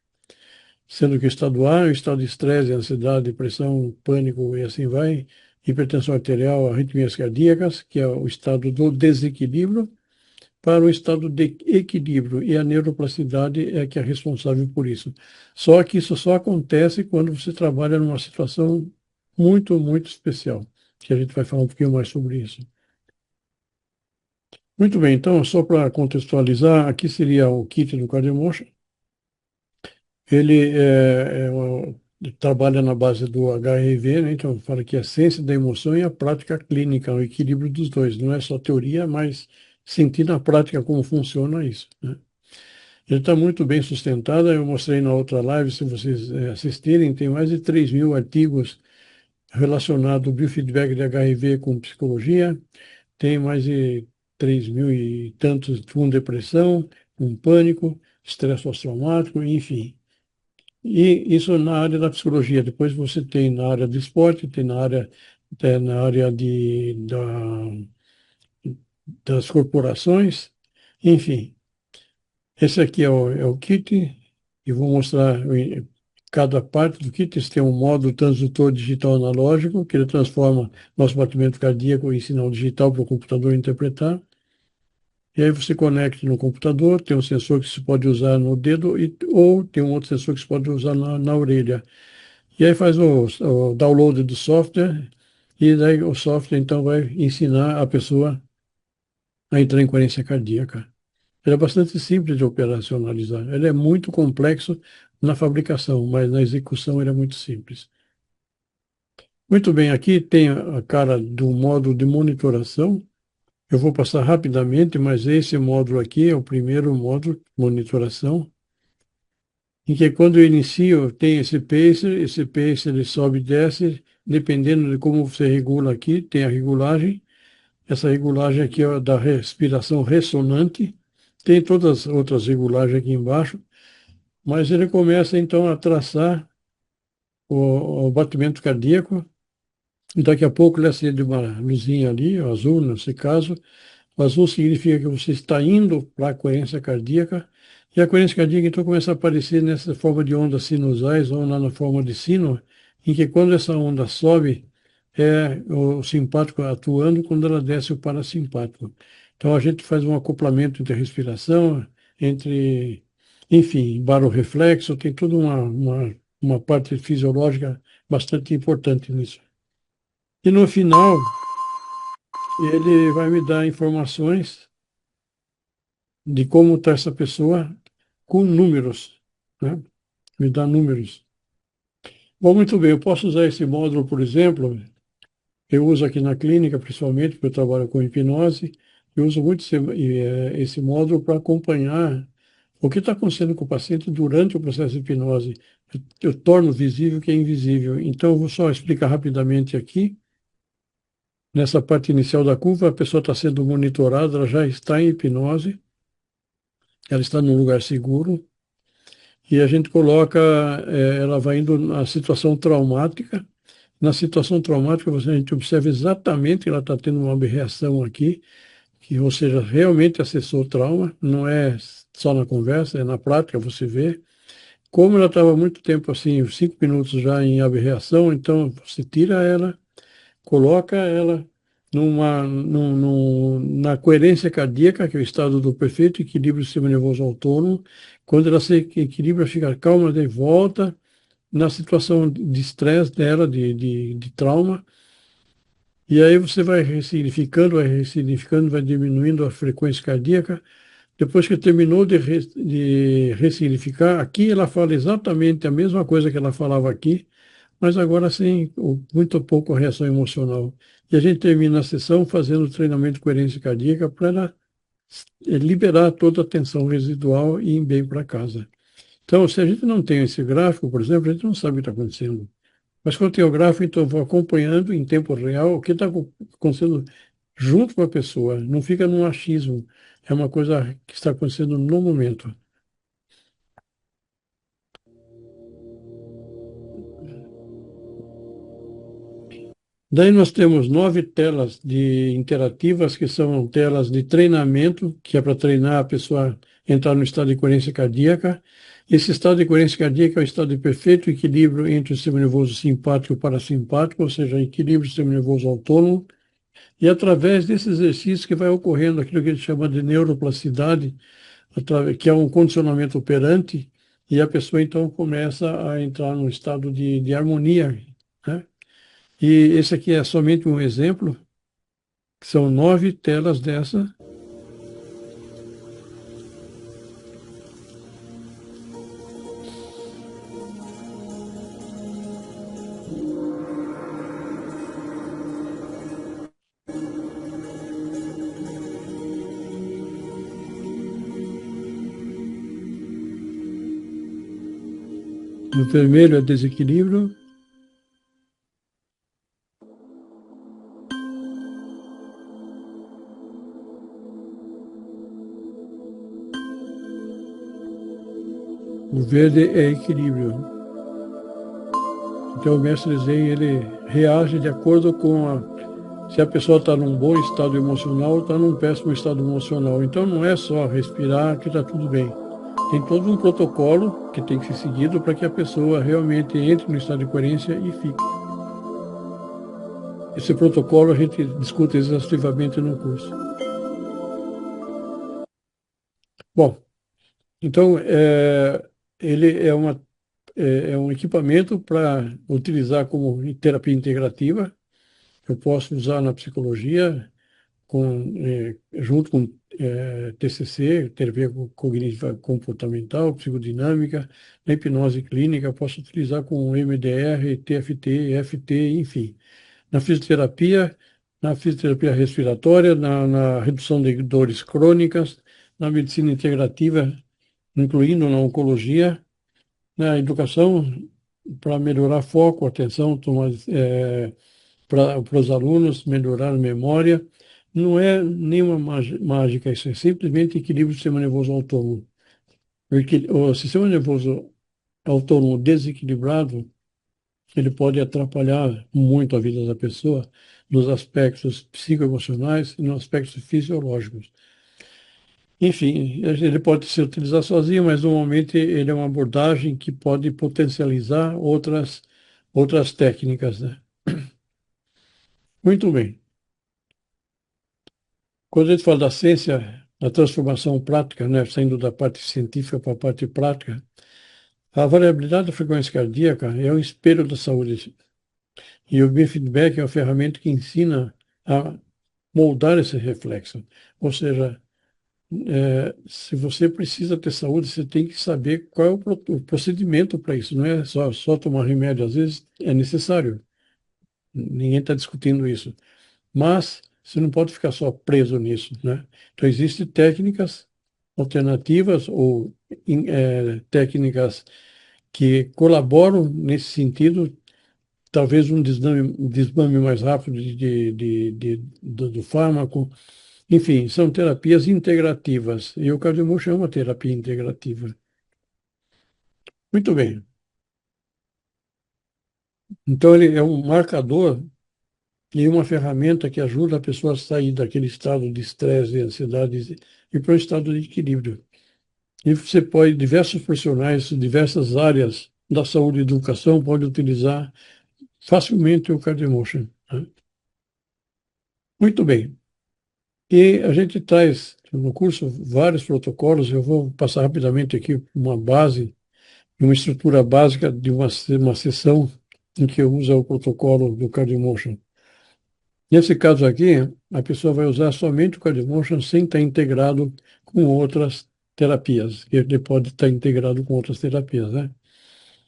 Sendo que o estado A é o estado de estresse, ansiedade, depressão, pânico e assim vai, hipertensão arterial, arritmias cardíacas, que é o estado do desequilíbrio, para o estado de equilíbrio, e a neuroplasticidade é que é responsável por isso. Só que isso só acontece quando você trabalha numa situação muito, muito especial, que a gente vai falar um pouquinho mais sobre isso. Muito bem, então, só para contextualizar, aqui seria o kit do CardioMotion. Ele trabalha na base do HRV, né? Então fala que a ciência da emoção e a prática clínica, o equilíbrio dos dois. Não é só teoria, mas sentir na prática como funciona isso, né? Ele está muito bem sustentado. Eu mostrei na outra live, se vocês assistirem, tem mais de 3.000 artigos relacionados ao biofeedback de HRV com psicologia, tem mais de 3.000 e tantos com depressão, com pânico, estresse pós-traumático, enfim. E isso na área da psicologia. Depois você tem na área do esporte, tem na área das corporações, enfim. Esse aqui é o kit, e vou mostrar cada parte do kit. Esse tem um módulo transdutor digital analógico, que ele transforma nosso batimento cardíaco em sinal digital para o computador interpretar. E aí você conecta no computador, tem um sensor que se pode usar no dedo, ou tem um outro sensor que se pode usar na orelha. E aí faz o download do software, e daí o software então vai ensinar a pessoa a entrar em coerência cardíaca. Ele é bastante simples de operacionalizar. Ele é muito complexo na fabricação, mas na execução ele é muito simples. Muito bem, aqui tem a cara do módulo de monitoração. Eu vou passar rapidamente, mas esse módulo aqui é o primeiro módulo de monitoração, em que quando eu inicio tem esse pacer ele sobe e desce, dependendo de como você regula aqui, tem a regulagem. Essa regulagem aqui é da respiração ressonante, tem todas as outras regulagens aqui embaixo, mas ele começa então a traçar o batimento cardíaco, e daqui a pouco ele acende uma luzinha ali, azul nesse caso. O azul significa que você está indo para a coerência cardíaca, e a coerência cardíaca então começa a aparecer nessa forma de ondas sinusais, ou lá na forma de sino, em que quando essa onda sobe, é o simpático atuando, quando ela desce o parasimpático. Então a gente faz um acoplamento entre a respiração, enfim, barorreflexo, tem toda uma parte fisiológica bastante importante nisso. E no final, ele vai me dar informações de como está essa pessoa com números, né? Me dá números. Bom, muito bem, eu posso usar esse módulo, por exemplo, eu uso aqui na clínica, principalmente, porque eu trabalho com hipnose, eu uso muito esse módulo para acompanhar o que está acontecendo com o paciente durante o processo de hipnose. Eu torno visível o que é invisível. Então, eu vou só explicar rapidamente aqui. Nessa parte inicial da curva, a pessoa está sendo monitorada, ela já está em hipnose, ela está num lugar seguro, e a gente coloca, ela vai indo na situação traumática. Na situação traumática, a gente observa exatamente que ela está tendo uma reação aqui, que, ou seja, realmente acessou o trauma, não é só na conversa, é na prática, você vê. Como ela estava muito tempo assim, 5 minutos já em aberração, então você tira ela, coloca ela na coerência cardíaca, que é o estado do perfeito equilíbrio do sistema nervoso autônomo. Quando ela se equilibra, fica calma, daí volta na situação de estresse dela, de trauma. E aí você vai ressignificando, vai diminuindo a frequência cardíaca. Depois que terminou de ressignificar, aqui ela fala exatamente a mesma coisa que ela falava aqui, mas agora sem muito pouco reação emocional. E a gente termina a sessão fazendo treinamento de coerência cardíaca para ela liberar toda a tensão residual e ir bem para casa. Então, se a gente não tem esse gráfico, por exemplo, a gente não sabe o que está acontecendo. Mas quando tem o gráfico, então eu vou acompanhando em tempo real o que está acontecendo junto com a pessoa. Não fica num achismo. É uma coisa que está acontecendo no momento. Daí nós temos 9 telas interativas, que são telas de treinamento, que é para treinar a pessoa a entrar no estado de coerência cardíaca. Esse estado de coerência cardíaca é o estado de perfeito equilíbrio entre o sistema nervoso simpático e o parasimpático, ou seja, equilíbrio do sistema nervoso autônomo. E através desse exercício que vai ocorrendo aquilo que a gente chama de neuroplasticidade, que é um condicionamento operante, e a pessoa então começa a entrar num estado de harmonia, né? E esse aqui é somente um exemplo, que são 9 telas dessa, O vermelho é desequilíbrio. O verde é equilíbrio. Então o mestre Zen, ele reage de acordo com se a pessoa está num bom estado emocional ou está num péssimo estado emocional. Então não é só respirar que está tudo bem. Tem todo um protocolo que tem que ser seguido para que a pessoa realmente entre no estado de coerência e fique. Esse protocolo a gente discute exaustivamente no curso. Bom, então ele é um equipamento para utilizar como terapia integrativa. Eu posso usar na psicologia, junto com TCC, terapia cognitiva comportamental, psicodinâmica, na hipnose clínica, eu posso utilizar com MDR, TFT, EFT, enfim. Na fisioterapia respiratória, na redução de dores crônicas, na medicina integrativa, incluindo na oncologia, na educação, para melhorar foco, atenção, para os alunos, melhorar a memória. Não é nenhuma mágica, isso é simplesmente equilíbrio do sistema nervoso autônomo. O sistema nervoso autônomo desequilibrado, ele pode atrapalhar muito a vida da pessoa nos aspectos psicoemocionais e nos aspectos fisiológicos. Enfim, ele pode ser utilizado sozinho, mas normalmente ele é uma abordagem que pode potencializar outras técnicas, né? Muito bem. Quando a gente fala da ciência, a transformação prática, né, saindo da parte científica para a parte prática, a variabilidade da frequência cardíaca é um espelho da saúde. E o biofeedback é uma ferramenta que ensina a moldar esse reflexo. Ou seja, se você precisa ter saúde, você tem que saber qual é o procedimento para isso. Não é só tomar remédio, às vezes é necessário. Ninguém está discutindo isso. Mas você não pode ficar só preso nisso, né? Então, existem técnicas alternativas ou técnicas que colaboram nesse sentido, talvez um desmame mais rápido do fármaco. Enfim, são terapias integrativas. E o Cardiomotion é uma terapia integrativa. Muito bem. Então, ele é um marcador e uma ferramenta que ajuda a pessoa a sair daquele estado de estresse e ansiedade e para um estado de equilíbrio. E você pode, diversos profissionais, diversas áreas da saúde e educação podem utilizar facilmente o Cardiomotion, né? Muito bem. E a gente traz no curso vários protocolos, eu vou passar rapidamente aqui uma base, uma estrutura básica de uma sessão em que eu uso o protocolo do Cardiomotion. Nesse caso aqui, a pessoa vai usar somente o Cardiomotion sem estar integrado com outras terapias. Ele pode estar integrado com outras terapias, né?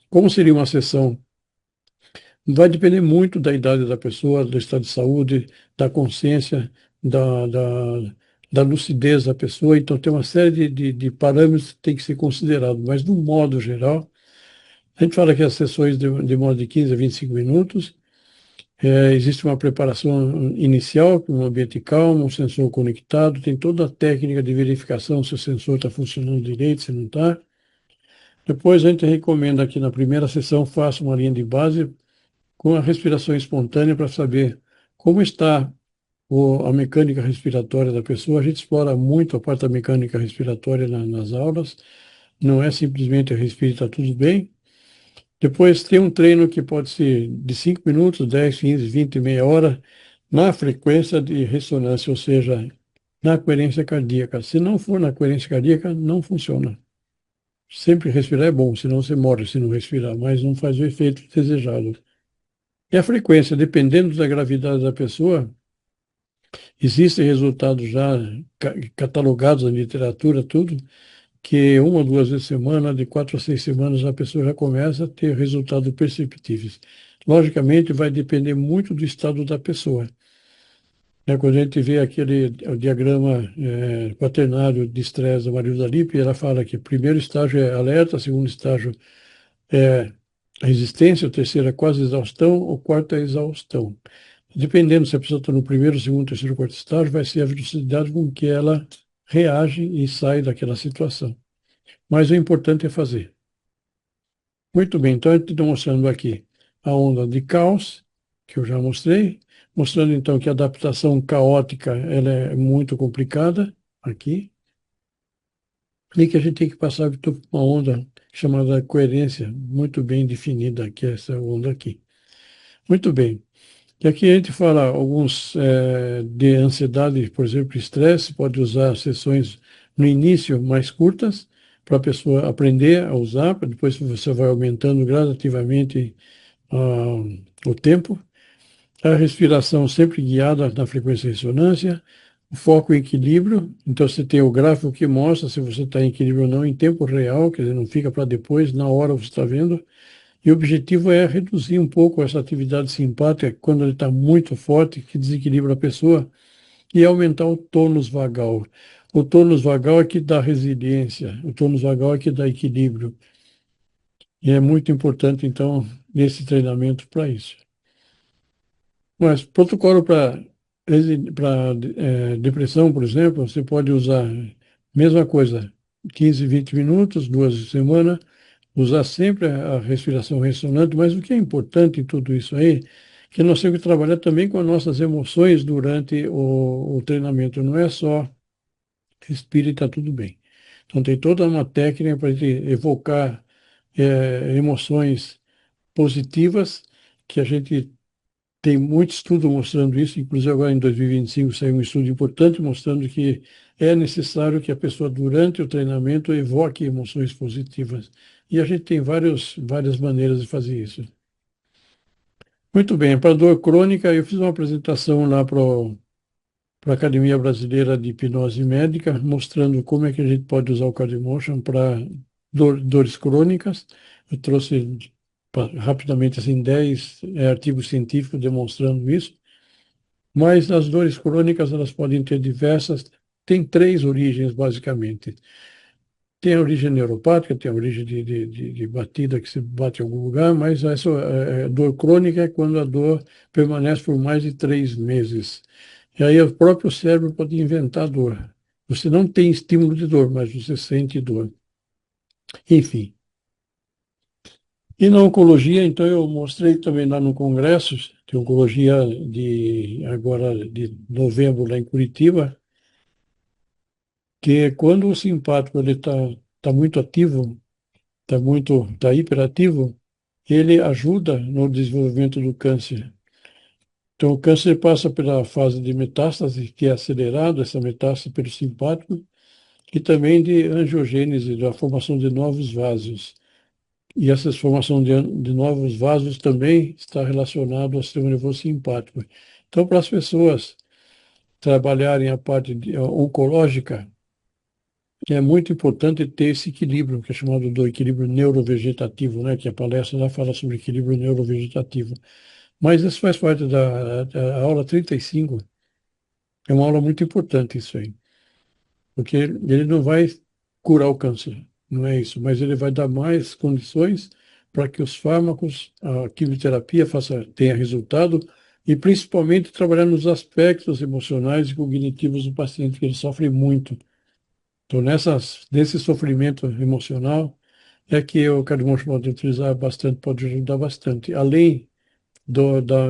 Como seria uma sessão? Vai depender muito da idade da pessoa, do estado de saúde, da consciência, da, da, da lucidez da pessoa. Então, tem uma série de parâmetros que tem que ser considerado. Mas, de um modo geral, a gente fala que as sessões demoram de 15 a 25 minutos. Existe uma preparação inicial, um ambiente calmo, um sensor conectado, tem toda a técnica de verificação se o sensor está funcionando direito, se não está. Depois a gente recomenda que na primeira sessão faça uma linha de base com a respiração espontânea para saber como está a mecânica respiratória da pessoa. A gente explora muito a parte da mecânica respiratória nas aulas, não é simplesmente respirar, está tudo bem. Depois tem um treino que pode ser de 5 minutos, 10, 15, 20, meia hora, na frequência de ressonância, ou seja, na coerência cardíaca. Se não for na coerência cardíaca, não funciona. Sempre respirar é bom, senão você morre se não respirar, mas não faz o efeito desejado. E a frequência, dependendo da gravidade da pessoa, existem resultados já catalogados na literatura, tudo, que uma ou duas vezes por semana, de 4 a 6 semanas, a pessoa já começa a ter resultados perceptíveis. Logicamente, vai depender muito do estado da pessoa. Quando a gente vê o diagrama quaternário de estresse da Marilda Lippe, ela fala que o primeiro estágio é alerta, segundo estágio é a resistência, o terceiro é quase exaustão, o quarto é exaustão. Dependendo se a pessoa está no primeiro, segundo, terceiro, quarto estágio, vai ser a velocidade com que ela reage e sai daquela situação. Mas o importante é fazer. Muito bem, então eu estou mostrando aqui a onda de caos, que eu já mostrei, mostrando então que a adaptação caótica ela é muito complicada aqui, e que a gente tem que passar por uma onda chamada coerência, muito bem definida, que é essa onda aqui. Muito bem. E aqui a gente fala alguns de ansiedade, por exemplo, estresse, pode usar sessões no início mais curtas, para a pessoa aprender a usar, depois você vai aumentando gradativamente o tempo. A respiração sempre guiada na frequência de ressonância, o foco em equilíbrio, então você tem o gráfico que mostra se você está em equilíbrio ou não em tempo real, quer dizer, não fica para depois, na hora você está vendo. E o objetivo é reduzir um pouco essa atividade simpática quando ele está muito forte, que desequilibra a pessoa, e aumentar o tônus vagal. O tônus vagal é que dá resiliência, o tônus vagal é que dá equilíbrio. E é muito importante, então, nesse treinamento para isso. Mas protocolo para depressão, por exemplo, você pode usar mesma coisa, 15, 20 minutos, 2 semanas, usar sempre a respiração ressonante, mas o que é importante em tudo isso aí, é que nós temos que trabalhar também com as nossas emoções durante o treinamento, não é só respira e está tudo bem. Então tem toda uma técnica para evocar emoções positivas, que a gente tem muito estudo mostrando isso, inclusive agora em 2025 saiu um estudo importante mostrando que é necessário que a pessoa, durante o treinamento, evoque emoções positivas. E a gente tem várias maneiras de fazer isso. Muito bem, para dor crônica, eu fiz uma apresentação lá para a Academia Brasileira de Hipnose Médica, mostrando como é que a gente pode usar o Cardiomotion para dores crônicas. Eu trouxe rapidamente assim 10 artigos científicos demonstrando isso. Mas as dores crônicas elas podem ter diversas, tem três origens basicamente. Tem a origem neuropática, tem a origem de batida que se bate em algum lugar, mas essa dor crônica é quando a dor permanece por mais de 3 meses. E aí o próprio cérebro pode inventar dor. Você não tem estímulo de dor, mas você sente dor. Enfim. E na oncologia, então, eu mostrei também lá no congresso de oncologia agora de novembro lá em Curitiba, que quando o simpático ele tá muito ativo, tá hiperativo, ele ajuda no desenvolvimento do câncer. Então, o câncer passa pela fase de metástase, que é acelerado, essa metástase pelo simpático, e também de angiogênese, da formação de novos vasos. E essa formação de novos vasos também está relacionado ao sistema nervoso simpático. Então, para as pessoas trabalharem a parte oncológica, é muito importante ter esse equilíbrio, que é chamado do equilíbrio neurovegetativo, né? Que a palestra lá fala sobre equilíbrio neurovegetativo. Mas isso faz parte da aula 35. É uma aula muito importante isso aí, porque ele não vai curar o câncer, não é isso, mas ele vai dar mais condições para que os fármacos, a quimioterapia tenha resultado e principalmente trabalhar nos aspectos emocionais e cognitivos do paciente, que ele sofre muito. Então, nesse sofrimento emocional, é que o Cardiomotion pode utilizar bastante, pode ajudar bastante, além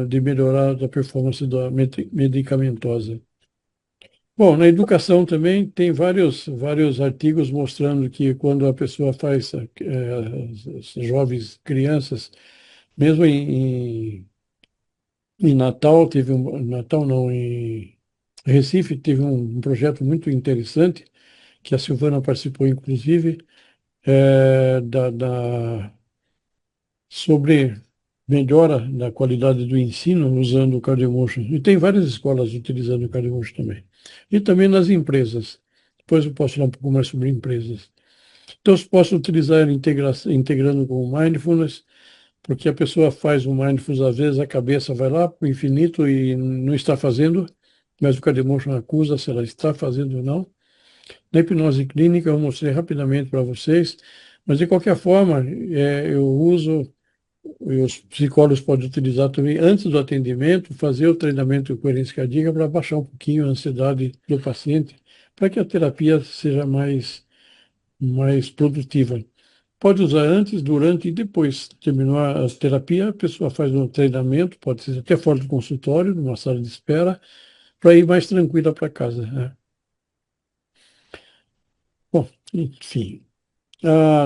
de melhorar a performance da medicamentosa. Bom, na educação também tem vários artigos mostrando que quando a pessoa faz, as jovens crianças, mesmo em Natal, Natal não, em Recife, teve um projeto muito interessante, que a Silvana participou, inclusive, sobre melhora da qualidade do ensino usando o Cardiomotion. E tem várias escolas utilizando o Cardiomotion também. E também nas empresas. Depois eu posso falar um pouco mais sobre empresas. Então, eu posso utilizar ele integrando com o Mindfulness, porque a pessoa faz o Mindfulness, às vezes a cabeça vai lá para o infinito e não está fazendo, mas o Cardiomotion acusa se ela está fazendo ou não. Na hipnose clínica, eu mostrei rapidamente para vocês, Mas, de qualquer forma, eu uso, e os psicólogos podem utilizar também, antes do atendimento, fazer o treinamento de coerência cardíaca para baixar um pouquinho a ansiedade do paciente, para que a terapia seja mais produtiva. Pode usar antes, durante e depois. Terminou a terapia, a pessoa faz um treinamento, pode ser até fora do consultório, numa sala de espera, para ir mais tranquila para casa, né? Bom, enfim.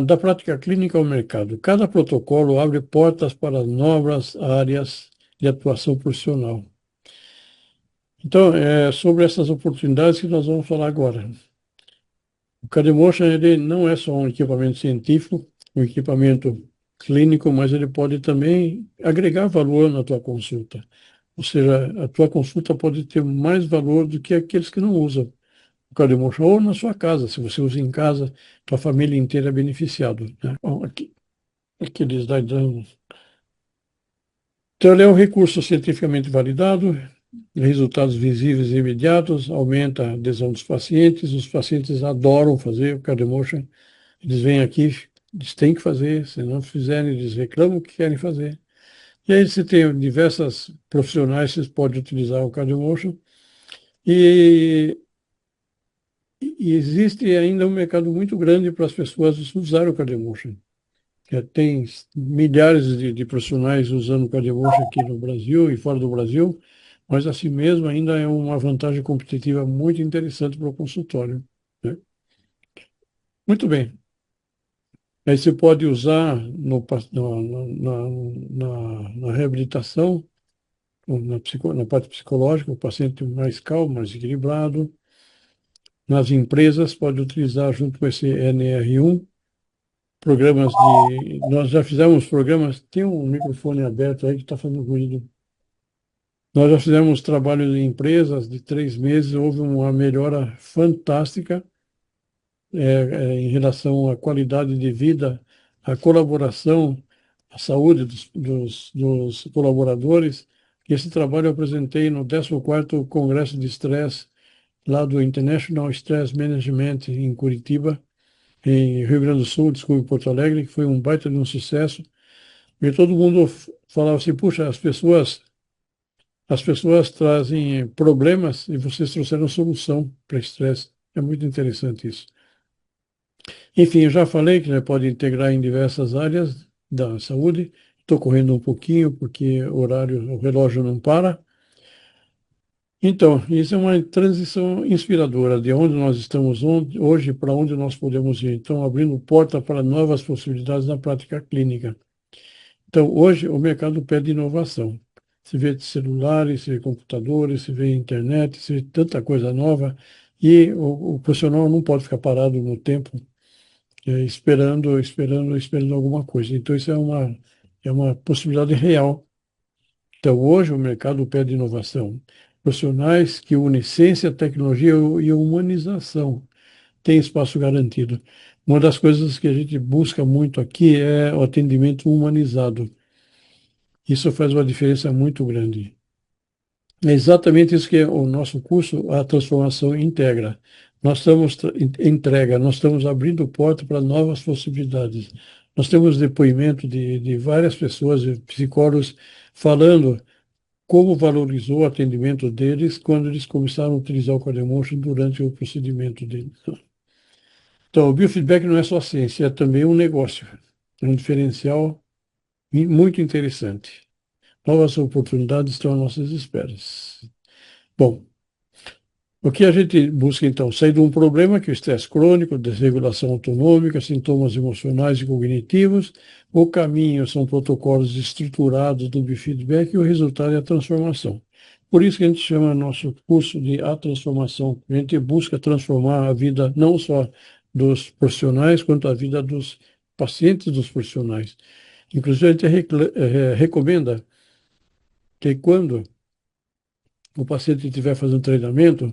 Da prática clínica ao mercado. Cada protocolo abre portas para novas áreas de atuação profissional. Então, é sobre essas oportunidades que nós vamos falar agora. O CardioMotion, ele não é só um equipamento científico, um equipamento clínico, mas ele pode também agregar valor na tua consulta. Ou seja, a tua consulta pode ter mais valor do que aqueles que não usam o CardioMotion, ou na sua casa. Se você usa em casa, tua família inteira é beneficiada, né? Bom, aqui eles dão. Então, ele é um recurso cientificamente validado, resultados visíveis e imediatos, aumenta a adesão dos pacientes. Os pacientes adoram fazer o CardioMotion. Eles vêm aqui, eles têm que fazer, se não fizerem, eles reclamam que querem fazer. E aí você tem diversas profissionais que podem utilizar o CardioMotion. E, e existe ainda um mercado muito grande para as pessoas usarem o CardioMotion. Tem milhares de profissionais usando o CardioMotion aqui no Brasil e fora do Brasil, mas assim mesmo ainda é uma vantagem competitiva muito interessante para o consultório, né? Muito bem. Aí você pode usar na reabilitação, ou na parte psicológica, o paciente mais calmo, mais equilibrado. Nas empresas, pode utilizar junto com esse NR1, programas de. Nós já fizemos programas. Tem um microfone aberto aí que está fazendo ruído. Nós já fizemos trabalho em empresas de 3 meses, houve uma melhora fantástica em relação à qualidade de vida, à colaboração, à saúde dos colaboradores. Esse trabalho eu apresentei no 14º Congresso de Estresse, lá do International Stress Management, em Curitiba, em Rio Grande do Sul, desculpe, Porto Alegre, que foi um baita de um sucesso. E todo mundo falava assim, puxa, as pessoas trazem problemas e vocês trouxeram solução para estresse. É muito interessante isso. Enfim, eu já falei que pode integrar em diversas áreas da saúde. Estou correndo um pouquinho porque o relógio não para. Então, isso é uma transição inspiradora de onde nós estamos hoje para onde nós podemos ir. Então, abrindo porta para novas possibilidades na prática clínica. Então, hoje o mercado pede inovação. Se vê celulares, se vê computadores, se vê internet, se vê tanta coisa nova e o profissional não pode ficar parado no tempo esperando alguma coisa. Então, isso é uma possibilidade real. Então, hoje o mercado pede inovação. Profissionais que unem ciência, tecnologia e humanização têm espaço garantido. Uma das coisas que a gente busca muito aqui é o atendimento humanizado. Isso faz uma diferença muito grande. É exatamente isso que é o nosso curso, a transformação integra. Nós estamos abrindo porta para novas possibilidades. Nós temos depoimento de várias pessoas, de psicólogos, falando como valorizou o atendimento deles quando eles começaram a utilizar o CardioMotion durante o procedimento deles. Então, o biofeedback não é só ciência, é também um negócio. É um diferencial muito interessante. Novas oportunidades estão às nossas esperas. Bom, o que a gente busca, então? Sair de um problema que é o estresse crônico, desregulação autonômica, sintomas emocionais e cognitivos. O caminho são protocolos estruturados do biofeedback e o resultado é a transformação. Por isso que a gente chama nosso curso de A Transformação. A gente busca transformar a vida não só dos profissionais, quanto a vida dos pacientes dos profissionais. Inclusive, a gente recomenda que quando o paciente estiver fazendo treinamento,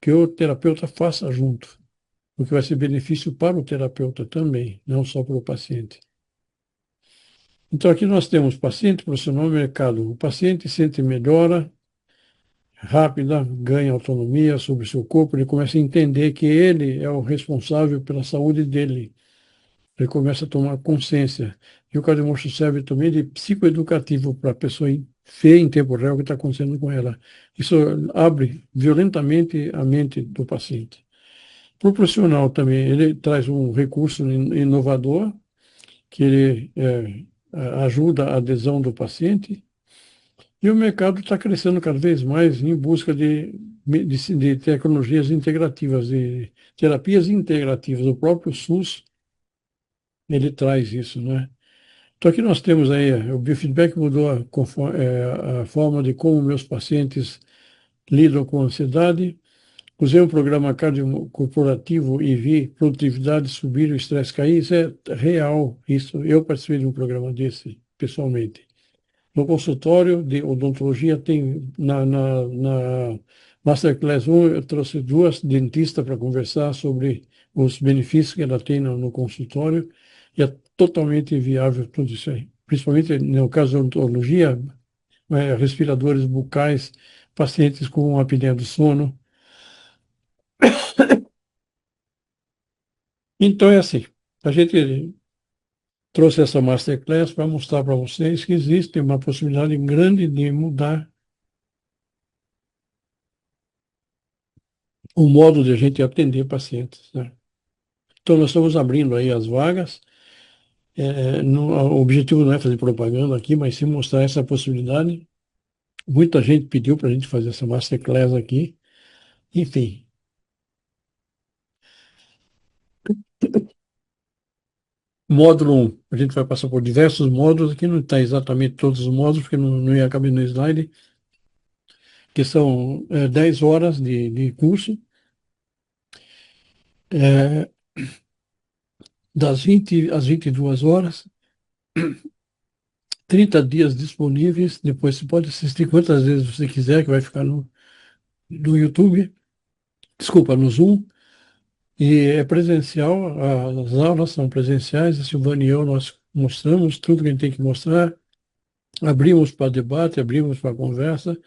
que o terapeuta faça junto, porque vai ser benefício para o terapeuta também, não só para o paciente. Então, aqui nós temos paciente, profissional e mercado. O paciente sente melhora rápida, ganha autonomia sobre o seu corpo, ele começa a entender que ele é o responsável pela saúde dele. ele começa a tomar consciência. E o cardiomotion serve também de psicoeducativo para a pessoa ver em tempo real o que está acontecendo com ela. Isso abre violentamente a mente do paciente. Para o profissional também, ele traz um recurso inovador, que ele ajuda a adesão do paciente, e o mercado está crescendo cada vez mais em busca de tecnologias integrativas, de terapias integrativas. O próprio SUS, ele traz isso, né? Então aqui nós temos aí, o biofeedback mudou a forma de como meus pacientes lidam com ansiedade. Usei um programa cardiocorporativo e vi produtividade subir, o estresse cair. Isso é real. Isso, eu participei de um programa desse, pessoalmente. No consultório de odontologia, tem na Masterclass 1, eu trouxe duas dentistas para conversar sobre os benefícios que ela tem no consultório, e é totalmente viável tudo isso aí. Principalmente no caso da odontologia, respiradores bucais, pacientes com apneia do sono. Então é assim, a gente trouxe essa Masterclass para mostrar para vocês que existe uma possibilidade grande de mudar o modo de a gente atender pacientes, né? Então, nós estamos abrindo aí as vagas. O objetivo não é fazer propaganda aqui, mas sim mostrar essa possibilidade. Muita gente pediu para a gente fazer essa masterclass aqui. Enfim, módulo 1, a gente vai passar por diversos módulos. Aqui não está exatamente todos os módulos, porque não ia caber no slide, que são 10 horas de curso. É, das 20 às 22 horas, 30 dias disponíveis. Depois você pode assistir quantas vezes você quiser, que vai ficar no YouTube, desculpa, no Zoom. E é presencial, as aulas são presenciais. A Silvana e eu, nós mostramos tudo que a gente tem que mostrar, abrimos para debate, abrimos para conversa.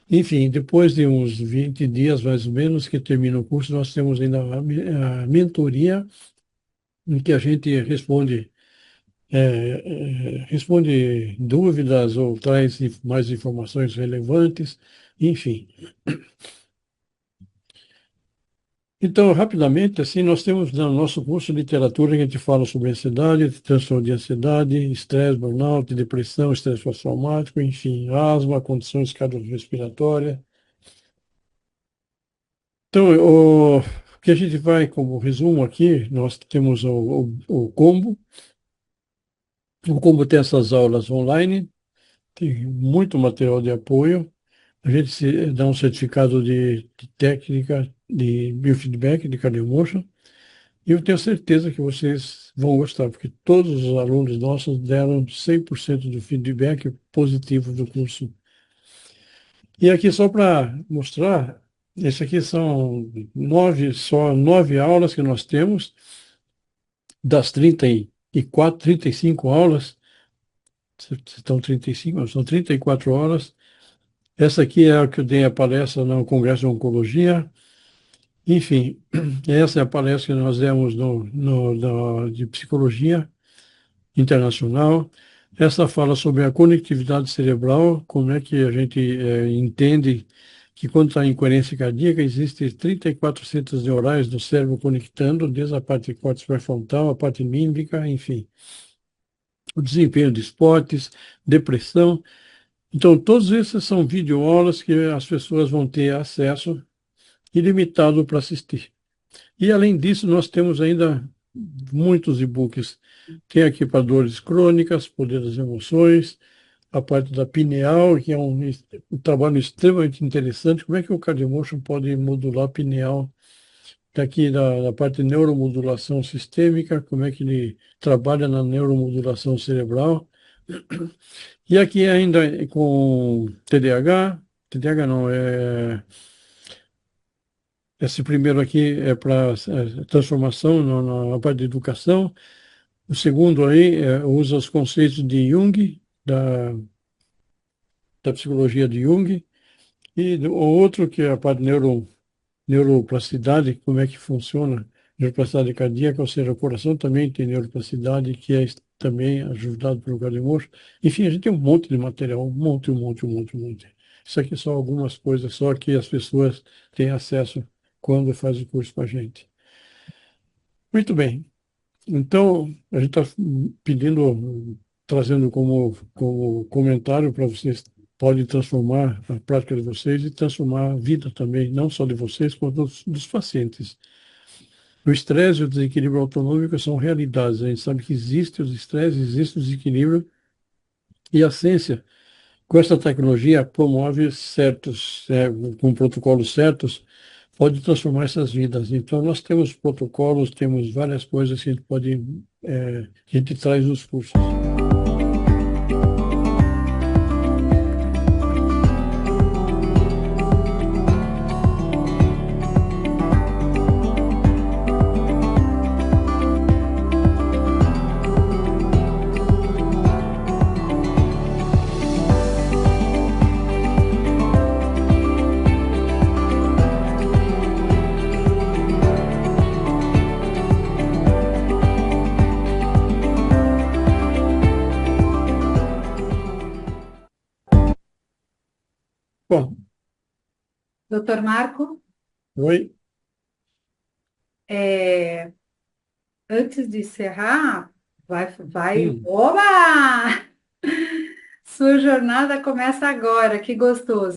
Enfim, depois de uns 20 dias, mais ou menos, que termina o curso, nós temos ainda a mentoria, em que a gente responde dúvidas ou traz mais informações relevantes, enfim. Então, rapidamente, assim, nós temos no nosso curso de literatura que a gente fala sobre ansiedade, transtorno de ansiedade, estresse, burnout, depressão, estresse pós-traumático, enfim, asma, condições cardiorrespiratórias. Então, o que a gente vai, como resumo aqui, nós temos o combo. O combo tem essas aulas online, tem muito material de apoio. A gente dá um certificado de técnica de biofeedback, de cardiomotion, e eu tenho certeza que vocês vão gostar, porque todos os alunos nossos deram 100% do feedback positivo do curso. E aqui só para mostrar, esse aqui são só nove aulas que nós temos, das 34, 35 aulas, estão 35, são 34 horas. Essa aqui é a que eu dei a palestra no Congresso de Oncologia. Enfim, essa é a palestra que nós demos de Psicologia Internacional. Essa fala sobre a conectividade cerebral, como é que a gente entende que quando está em coerência cardíaca, existem 34 centros neurais do cérebro conectando, desde a parte córtex pré-frontal, a parte límbica, enfim. O desempenho de esportes, depressão. Então, todos esses são videoaulas que as pessoas vão ter acesso ilimitado para assistir. E, além disso, nós temos ainda muitos e-books. Tem aqui para dores crônicas, poder das emoções, a parte da pineal, que é um trabalho extremamente interessante. Como é que o Cardiomotion pode modular a pineal? Daqui da parte de neuromodulação sistêmica, como é que ele trabalha na neuromodulação cerebral. E aqui ainda com TDAH não, esse primeiro aqui é para transformação na parte de educação. O segundo aí usa os conceitos de Jung, da psicologia de Jung. E o outro, que é a parte de neuroplasticidade, como é que funciona neuroplasticidade cardíaca, ou seja, o coração também tem neuroplasticidade, que é também ajudado pelo cardiomocho. Enfim, a gente tem um monte de material, um monte. Isso aqui são algumas coisas só que as pessoas têm acesso quando faz o curso com a gente. Muito bem. Então, a gente está pedindo, trazendo como comentário para vocês, pode transformar a prática de vocês e transformar a vida também, não só de vocês, quanto dos pacientes. O estresse e o desequilíbrio autonômico são realidades. A gente sabe que existe os estresses, existe o desequilíbrio, e a ciência, com essa tecnologia, promove certos, com protocolos certos, pode transformar essas vidas. Então, nós temos protocolos, temos várias coisas que a gente pode, que a gente traz nos cursos. Bom, Doutor Marco, oi. é, antes de encerrar, Hum. oba! Sua jornada começa agora, que gostoso.